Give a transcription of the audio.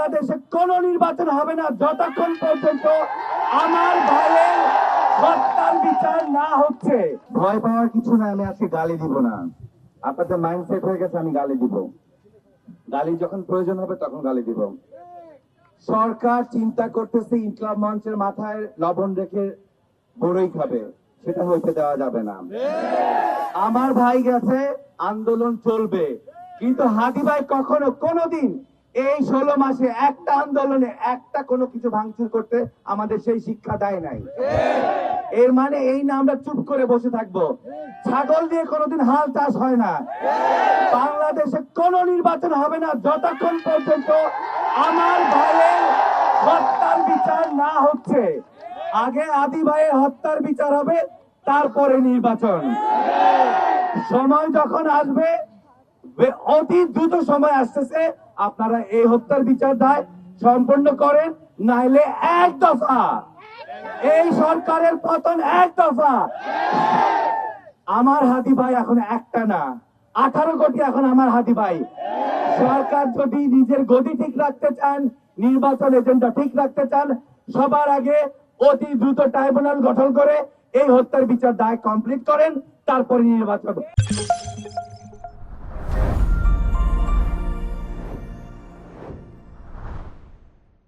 বাংলাদেশে কোন নির্বাচন হবে না যতক্ষণ পর্যন্ত আমার ভাইয়ের হত্যার বিচার না হচ্ছে। ভয় পাওয়ার কিছু না, আমি আজকে গালি দিব না। আপনাদের মাইন্ডসেট হয়ে গেছে আমি গালি দিব। গালি যখন প্রয়োজন হবে তখন গালি দিব। সরকার চিন্তা করতেছে ইনকলাব মঞ্চের মাথায় লবণ রেখে বড়ই খাবে, সেটা হইতে দেওয়া যাবে না। আমার ভাই গেছে, আন্দোলন চলবে, কিন্তু হাদি ভাই কখনো কোনোদিন এই 16 মাসে একটা আন্দোলনে একটা কোনো কিছু ভাঙচুর করতে আমাদের সেই শিক্ষা দেয় নাই। এর মানে এই না আমরা চুপ করে বসে থাকবো। ছাগল দিয়ে কোনোদিন হাল চাষ হয় না। বাংলাদেশে কোন নির্বাচন হবে না যতক্ষণ পর্যন্ত আমার ভাইয়ের হত্যার বিচার না হচ্ছে। আগে আদি ভাইয়ের হত্যার বিচার হবে, তারপরে নির্বাচন। সময় যখন আসবে, অতি দ্রুত সময় আসতেছে, আপনারা এই হত্যার বিচার দায় সম্পন্ন করেন, নাইলে এক দফা এই সরকারের পতন, এক দফা। আমার হাদি ভাই এখন একটা না, 18 কোটি এখন আমার হাদি ভাই। সরকার যদি নিজের গদি ঠিক রাখতে চান, নির্বাচন এজেন্ডা ঠিক রাখতে চান, সবার আগে অতি দ্রুত ট্রাইব্যুনাল গঠন করে এই হত্যার বিচার দায় কমপ্লিট করেন, তারপরে নির্বাচন।